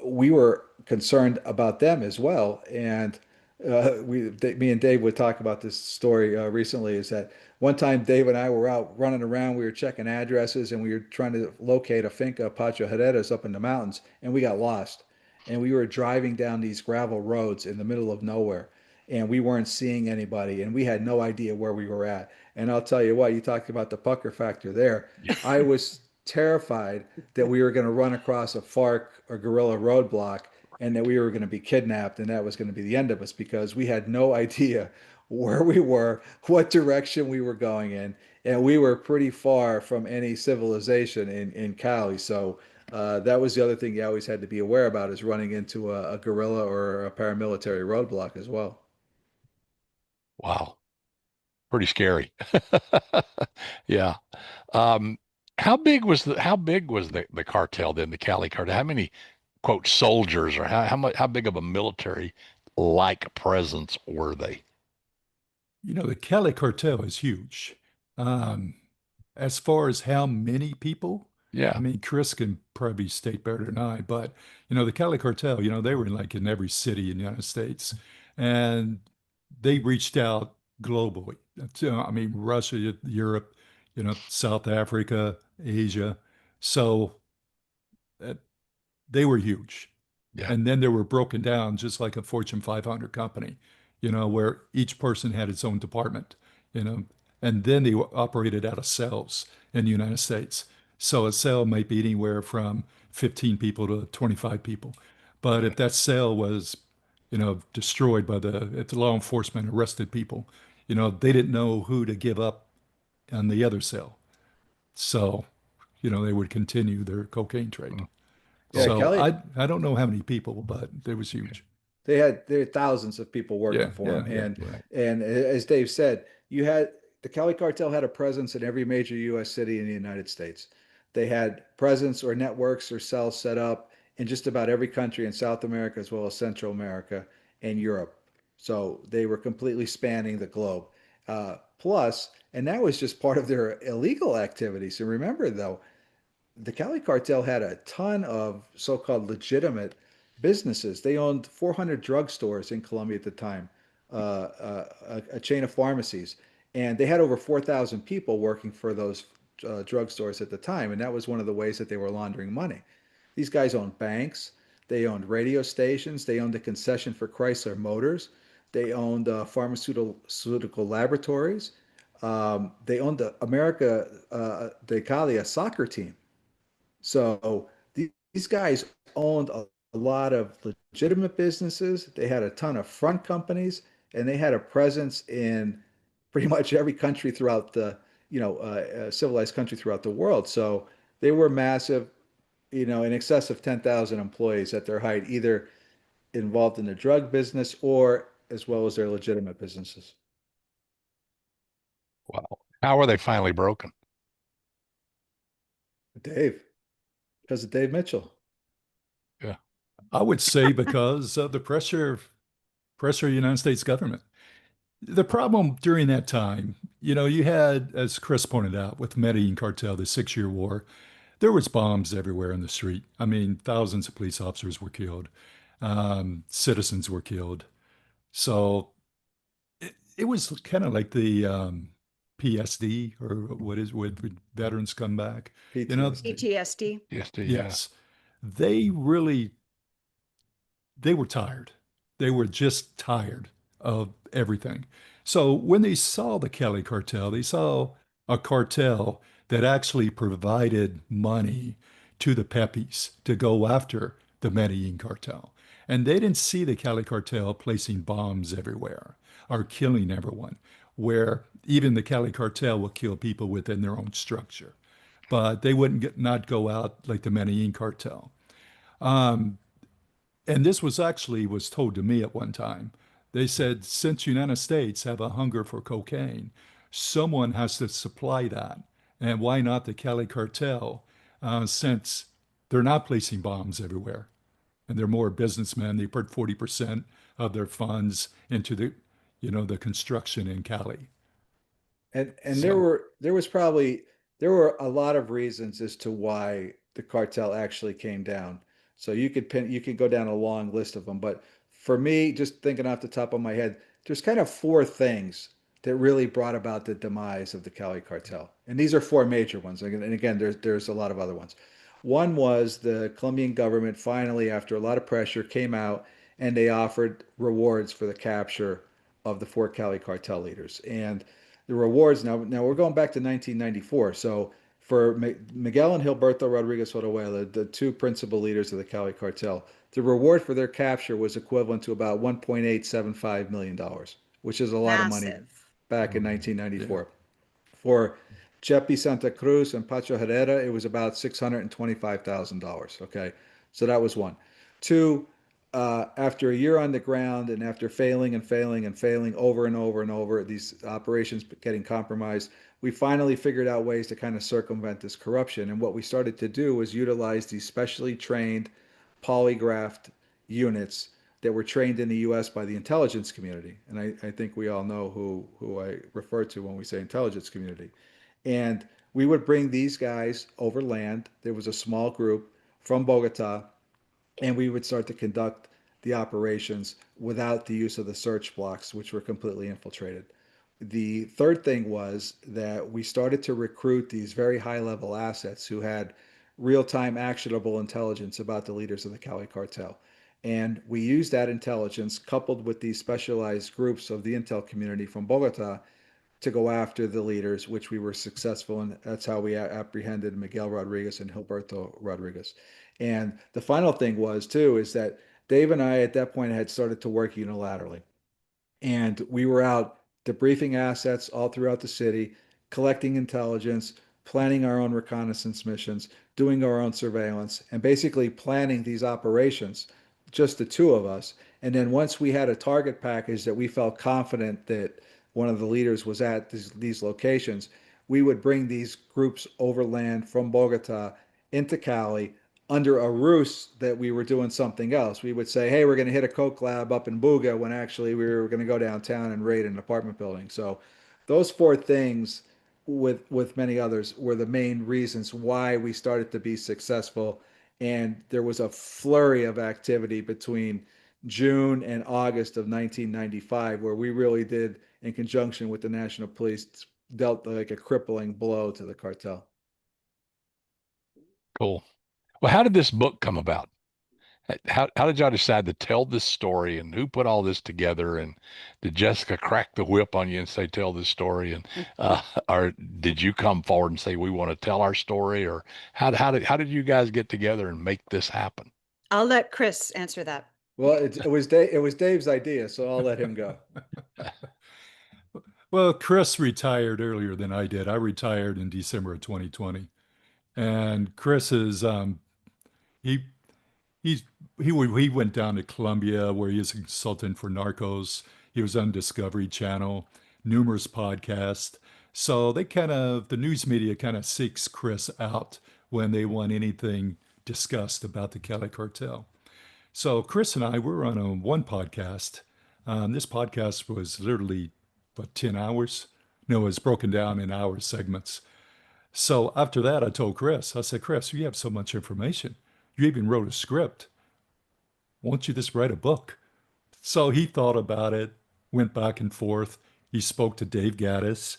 we were concerned about them as well. And me and Dave would talk about this story recently. Is that one time Dave and I were out running around, we were checking addresses, and we were trying to locate a finca, Pacho Heredas, up in the mountains, and we got lost. And we were driving down these gravel roads in the middle of nowhere, and we weren't seeing anybody, and we had no idea where we were at. And I'll tell you what, you talked about the pucker factor there. Yeah. I was terrified that we were going to run across a FARC or guerrilla roadblock and that we were going to be kidnapped and that was going to be the end of us because we had no idea where we were, what direction we were going in, and we were pretty far from any civilization in Cali. So that was the other thing you always had to be aware about is running into a guerrilla or a paramilitary roadblock as well. Wow. Pretty scary. Yeah. Um, how big was the cartel then, the Cali cartel? How many quote soldiers or how big of a military like presence were they? The Cali cartel is huge. Um, as far as how many people, I Yeah. mean, Chris can probably state better than I, but the Cali cartel, they were like in every city in the United States, and they reached out globally. I mean, Russia, Europe, South Africa, Asia. So uh, they were huge. Yeah. And then they were broken down just like a Fortune 500 company, where each person had its own department, you know, and then they operated out of cells in the United States. So a cell might be anywhere from 15 people to 25 people. But if Okay. that cell was, destroyed if the law enforcement arrested people, they didn't know who to give up on the other cell. So, they would continue their cocaine trade. Mm. Yeah, Okay. So Kelly, I don't know how many people, but it was Okay. huge. they had thousands of people working Yeah, for yeah, them, yeah, and yeah. Right. and as Dave said, you had the Cali cartel had a presence in every major U.S. city in the United States. They had presence or networks or cells set up in just about every country in South America as well as Central America and Europe. So they were completely spanning the globe. Plus, and that was just part of their illegal activities. And remember, though, the Cali cartel had a ton of so-called legitimate businesses. They owned 400 drugstores in Colombia at the time, a chain of pharmacies, and they had over 4,000 people working for those drugstores at the time. And that was one of the ways that they were laundering money. These guys owned banks, they owned radio stations, they owned a concession for Chrysler Motors, they owned pharmaceutical laboratories. they owned the America de Cali, a soccer team. So these guys owned a lot of legitimate businesses. They had a ton of front companies, and they had a presence in pretty much every country throughout the, civilized country throughout the world. So they were massive, in excess of 10,000 employees at their height, either involved in the drug business or as well as their legitimate businesses. Wow. How are they finally broken? Dave, because of Dave Mitchell. Yeah. I would say because of the pressure of the United States government. The problem during that time, you had, as Chris pointed out, with Medellin cartel, the 6-year war, there was bombs everywhere in the street. I mean, thousands of police officers were killed, citizens were killed. So it was kind of like the PSD, or what is when veterans come back. PTSD. PTSD. Yes. Yeah. Yes, they really they were tired. They were just tired of everything. So when they saw the Cali cartel, they saw a cartel that actually provided money to the Pepis to go after the Medellin cartel. And they didn't see the Cali cartel placing bombs everywhere or killing everyone, where even the Cali cartel will kill people within their own structure. But they wouldn't not go out like the Medellin cartel. Um, and this was told to me at one time. They said, since United States have a hunger for cocaine, someone has to supply that. And why not the Cali cartel? Since they're not placing bombs everywhere and they're more businessmen, they put 40% of their funds into the construction in Cali. And So, there were a lot of reasons as to why the cartel actually came down. So you could go down a long list of them, but for me, just thinking off the top of my head, there's kind of four things that really brought about the demise of the Cali cartel. And these are four major ones. And again, there's a lot of other ones. One was the Colombian government finally, after a lot of pressure, came out and they offered rewards for the capture of the four Cali cartel leaders. And the rewards now we're going back to 1994. So for Miguel and Gilberto Rodriguez Oruela, the two principal leaders of the Cali cartel, the reward for their capture was equivalent to about $1.875 million, which is a lot of money Massive. back in yeah. 1994. For Chepi Santa Cruz and Pacho Herrera, it was about $625,000. Okay, so that was one. Two, after a year on the ground and after failing and failing and failing over and over and over, these operations getting compromised, we finally figured out ways to kind of circumvent this corruption. And what we started to do was utilize these specially trained polygraphed units that were trained in the US by the intelligence community. And I think we all know who I refer to when we say intelligence community. And we would bring these guys over land. There was a small group from Bogota, and we would start to conduct the operations without the use of the search blocks, which were completely infiltrated. The third thing was that we started to recruit these very high level assets who had real time actionable intelligence about the leaders of the Cali cartel. And we used that intelligence coupled with these specialized groups of the intel community from Bogota to go after the leaders, which we were successful in. That's how we apprehended Miguel Rodriguez and Gilberto Rodriguez. And the final thing was, too, is that Dave and I at that point had started to work unilaterally. And we were out debriefing assets all throughout the city, collecting intelligence, planning our own reconnaissance missions, doing our own surveillance, and basically planning these operations, just the two of us. And then once we had a target package that we felt confident that one of the leaders was at these locations, we would bring these groups overland from Bogota into Cali under a ruse that we were doing something else. We would say, hey, we're going to hit a Coke lab up in Buga when actually we were going to go downtown and raid an apartment building. So those four things with many others were the main reasons why we started to be successful. And there was a flurry of activity between June and August of 1995 where we really did, in conjunction with the National Police, dealt like a crippling blow to the cartel. Cool. Well, how did this book come about? How did y'all decide to tell this story, and who put all this together? And did Jessica crack the whip on you and say, tell this story? And or did you come forward and say, we want to tell our story? Or how did you guys get together and make this happen? I'll let Chris answer that. Well, it was Dave's idea, so I'll let him go. Well, Chris retired earlier than I did. I retired in December of 2020, and Chris is he he's he went down to Colombia where he is a consultant for Narcos. He was on Discovery Channel, numerous podcasts. So the news media kind of seeks Chris out when they want anything discussed about the Cali cartel. So Chris and I were on one podcast. This podcast was literally, what, 10 hours? No, it was broken down in hour segments. So after that, I told Chris, I said, Chris, you have so much information. You even wrote a script. Won't you just write a book? So he thought about it, went back and forth. He spoke to Dave Gaddis,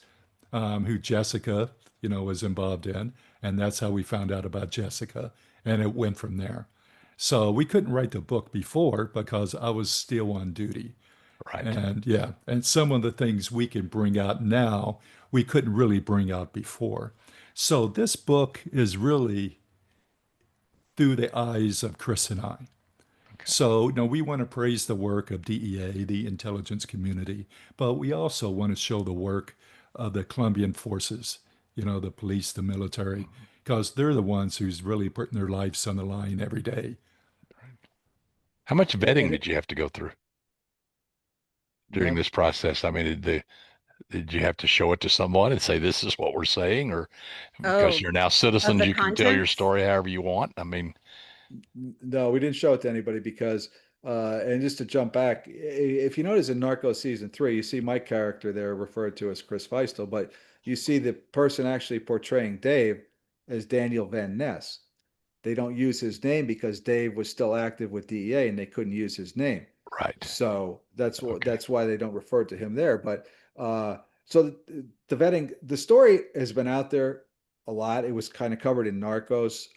who Jessica, was involved in. And that's how we found out about Jessica. And it went from there. So we couldn't write the book before because I was still on duty. Right. And yeah, and some of the things we can bring out now, we couldn't really bring out before. So this book is really through the eyes of Chris and I. Okay. So, we want to praise the work of DEA, the intelligence community, but we also want to show the work of the Colombian forces, the police, the military, because they're the ones who's really putting their lives on the line every day. How much vetting And did you have to go through during this process? I mean, did you have to show it to someone and say, this is what we're saying? Or because Oh, you're now of citizens, the you can tell your contents? story however you want? I mean, No, we didn't show it to anybody because, and just to jump back, if you notice in Narcos season 3, you see my character there referred to as Chris Feistl, but you see the person actually portraying Dave as Daniel Van Ness. They don't use his name because Dave was still active with DEA and they couldn't use his name. right. So Okay. that's why they don't refer to him there. But so the vetting, the story has been out there a lot. It was kind of covered in Narcos.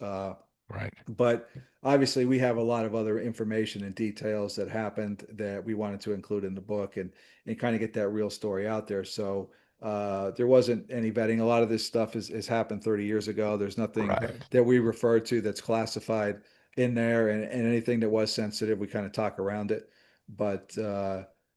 Right. But obviously, we have a lot of other information and details that happened that we wanted to include in the book and kind of get that real story out there. So there wasn't any vetting. A lot of this stuff has happened 30 years ago. There's nothing Right. that we refer to that's classified in there, and anything that was sensitive, we kind of talk around it. But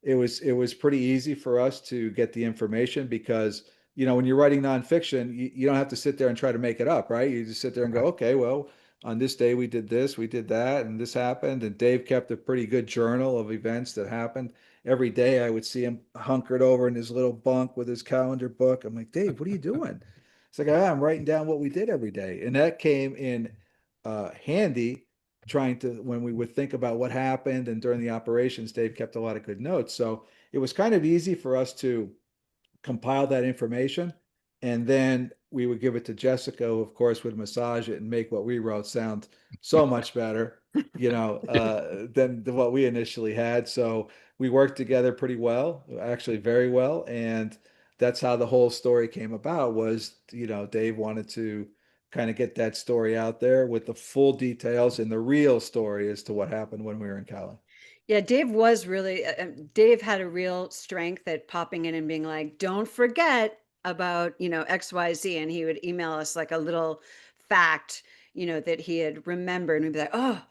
it was pretty easy for us to get the information because when you're writing nonfiction, you don't have to sit there and try to make it up, right? You just sit there and go, Right. okay, well, on this day we did this, we did that, and this happened. And Dave kept a pretty good journal of events that happened. Every day I would see him hunkered over in his little bunk with his calendar book. I'm like, Dave, what are you doing? It's like, I'm writing down what we did every day. And that came in handy trying to, when we would think about what happened and during the operations, Dave kept a lot of good notes. So it was kind of easy for us to compile that information, and then we would give it to Jessica, who of course would massage it and make what we wrote sound so much better, than what we initially had. So we worked together pretty well, actually very well, and that's how the whole story came about. Was Dave wanted to kind of get that story out there with the full details and the real story as to what happened when we were in Cali. Yeah, Dave was really, Dave had a real strength at popping in and being like, don't forget about, XYZ. And he would email us like a little fact, that he had remembered. And we'd be like, oh,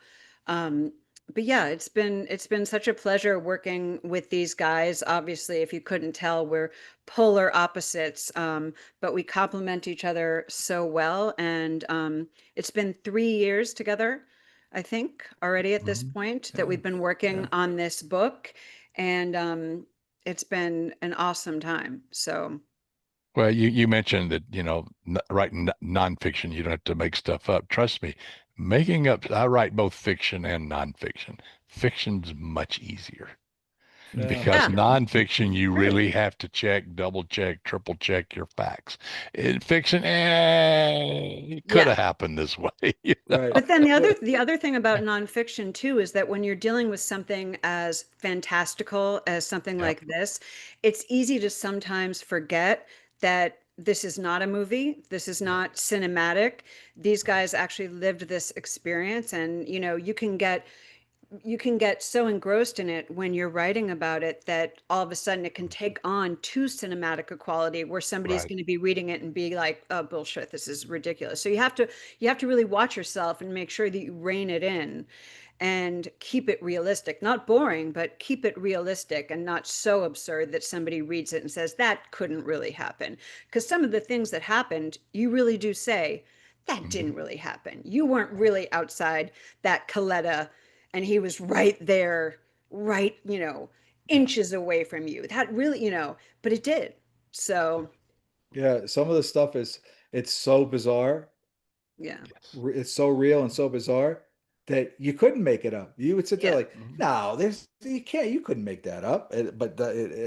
um, but yeah, it's been such a pleasure working with these guys. Obviously, if you couldn't tell, we're polar opposites, but we complement each other so well. And it's been 3 years together, I think, already at this Mhm. point that Yeah, we've been working yeah. on this book, and it's been an awesome time. So Well, you mentioned that, writing nonfiction, you don't have to make stuff up. Trust me, I write both fiction and nonfiction. Fiction's much easier Yeah. because yeah, nonfiction, you right. really have to check, double check, triple check your facts. In fiction, it could Yeah. have happened this way. Right. But then the other Well, the other thing about nonfiction too is that when you're dealing with something as fantastical as something Yep. like this, it's easy to sometimes forget that this is not a movie. This is not cinematic. These guys actually lived this experience, and you can get so engrossed in it when you're writing about it that all of a sudden it can take on too cinematic a quality where somebody's Right. going to be reading it and be like, oh, bullshit, this is ridiculous. So you have to really watch yourself and make sure that you rein it in and keep it realistic, not boring, but keep it realistic and not so absurd that somebody reads it and says that couldn't really happen. Because some of the things that happened, you really do say that Mhm. didn't really happen. You weren't really outside that Coletta and he was right there, right, Yeah. inches away from you. That really, but it did. So, Yeah, some of the stuff is it's so bizarre. yeah. Yes. It's so real and so bizarre that you couldn't make it up. You would sit there Yeah. like, Mhm. no, you couldn't make that up. But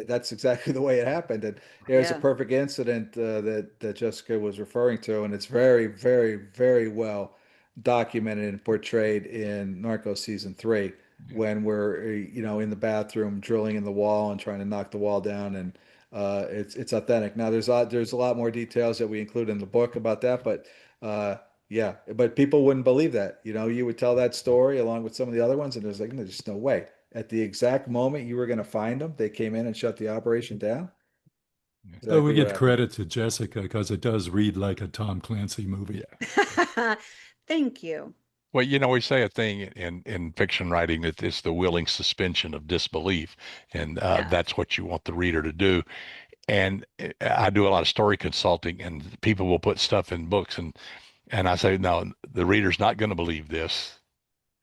that's exactly the way it happened. And there's a Yeah. perfect incident that Jessica was referring to, and it's very, very, very well documented and portrayed in Narcos season 3 Yeah. when we're in the bathroom drilling in the wall and trying to knock the wall down, and it's authentic. Now there's a lot more details that we include in the book about that, but. Yeah, but people wouldn't believe that. You would tell that story along with some of the other ones, and there's like, no, there's no way. At the exact moment you were going to find them, they came in and shut the operation down. Yeah. So we Exactly what get happened. credit to Jessica because it does read like a Tom Clancy movie. Yeah. Thank you. Well, we say a thing in fiction writing that it's the willing suspension of disbelief, and Yeah. that's what you want the reader to do. And I do a lot of story consulting, and people will put stuff in books, and I say, no, the reader's not going to believe this.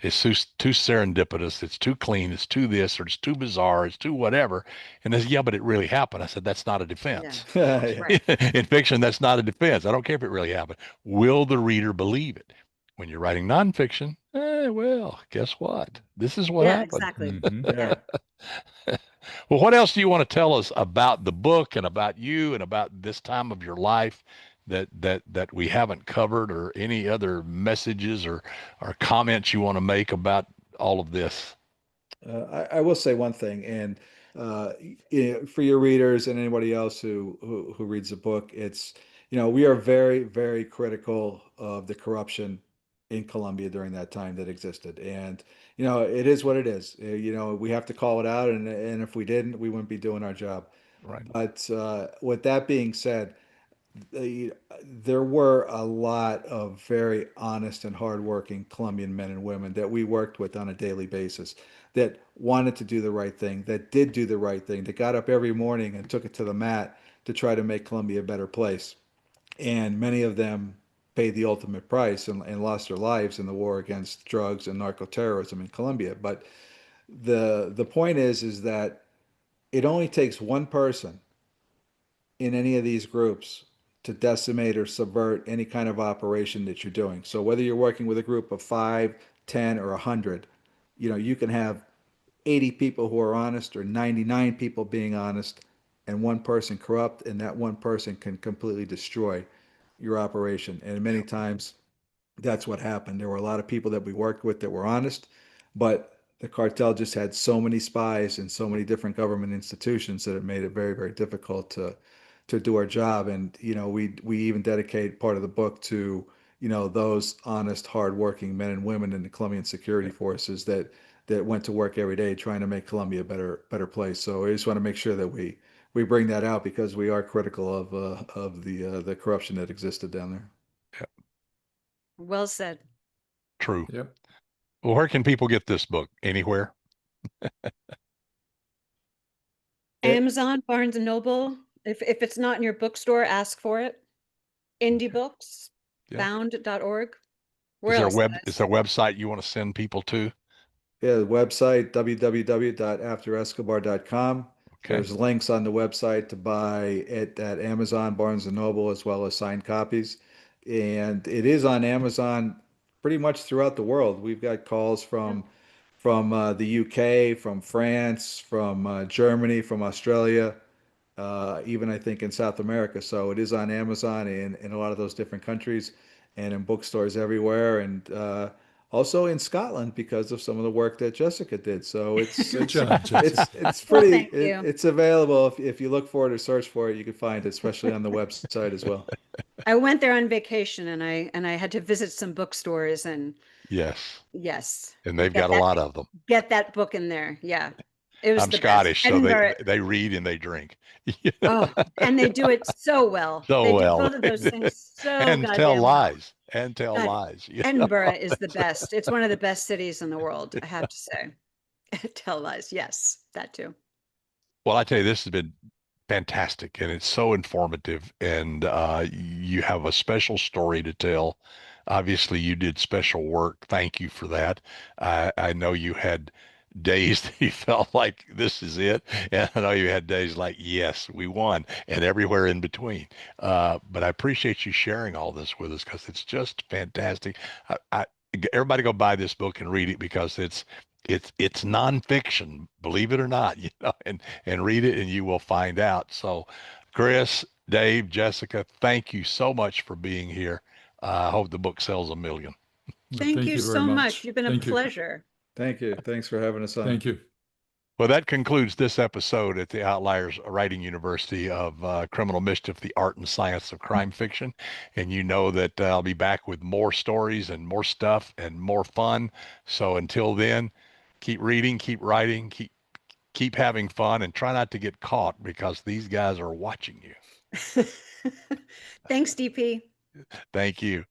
It's too serendipitous. It's too clean. It's too this, or it's too bizarre. It's too whatever. And they say, yeah, but it really happened. I said, that's not a Yeah. defense. Yeah. Right. In fiction, that's not a defense. I don't care if it really happened. Will the reader believe it? When you're writing nonfiction, well, guess what? This is what Yeah, happened. exactly. Hmm. Yeah. Yeah. Well, what else do you want to tell us about the book and about you and about this time of your life that we haven't covered, or any other messages or comments you want to make about all of this? I will say one thing, and uh, for your readers and anybody else who reads the book, it's we are very, very critical of the corruption in Colombia during that time that existed, and it is what it is. We have to call it out, and if we didn't, we wouldn't be doing our job. Right. But with that being said, the, there were a lot of very honest and hardworking Colombian men and women that we worked with on a daily basis that wanted to do the right thing, that did do the right thing, that got up every morning and took it to the mat to try to make Colombia a better place. And many of them paid the ultimate price and lost their lives in the war against drugs and narco terrorism in Colombia. But the point is that it only takes one person in any of these groups to decimate or subvert any kind of operation that you're doing. So whether you're working with a group of 5, 10, or 100, you can have 80 people who are honest or 99 people being honest and one person corrupt, and that one person can completely destroy your operation. And many times that's what happened. There were a lot of people that we worked with that were honest, but the cartel just had so many spies and so many different government institutions that it made it very, very difficult to do our job. And we even dedicate part of the book to those honest, hardworking men and women in the Colombian security forces that went to work every day trying to make Colombia a better place. So I just want to make sure that we bring that out because we are critical of the corruption that existed down there. Yeah, Well said. true. Yep. Well, where can people get this book? Anywhere? It, Amazon, Barnes and Noble. If it's not in your bookstore, ask for it. Indie Okay. books, Yeah. bound.org. Where Is there a else, web? Is guys? there a website you want to send people to? Yeah, the website www.afterescobar.com. Okay. There's links on the website to buy it at Amazon, Barnes and Noble, as well as signed copies. And it is on Amazon pretty much throughout the world. We've got calls Yeah. from the UK, from France, from Germany, from Australia, even I think in South America. So it is on Amazon in a lot of those different countries and in bookstores everywhere. And also in Scotland because of some of the work that Jessica did. So Good job, Jessica. it's Well, pretty thank you. it's available if you look for it or search for it, you can find it, especially on the website as well. I went there on vacation and I had to visit some bookstores and Yes. yes, And they've got a lot of them. get that book in there. Yeah. It was I'm the Scottish, best. so Edinburgh. they read and they drink. Oh, and they do it so well. So They do well. both of those things so And tell goddamn well. lies. And tell God, lies. Edinburgh is the best. It's one of the best cities in the world, I have to say. Tell lies. Yes, that too. Well, I tell you, this has been fantastic and it's so informative. And you have a special story to tell. Obviously, you did special work. Thank you for that. I know you had days that you felt like this is it. And I know you had days like, yes, we won, and everywhere in between. But I appreciate you sharing all this with us because it's just fantastic. Everybody go buy this book and read it because it's nonfiction, believe it or not, and read it and you will find out. So, Chris, Dave, Jessica, thank you so much for being here. I hope the book sells 1 million. Well, Thank you very so much. You've been a Thank you. pleasure. Thank you. Thanks for having us on. Thank you. Well, that concludes this episode at the Outliers Writing University of Criminal Mischief, the Art and Science of Crime Fiction. And you know that I'll be back with more stories and more stuff and more fun. So until then, keep reading, keep writing, keep having fun, and try not to get caught because these guys are watching you. Thanks, DP. Thank you.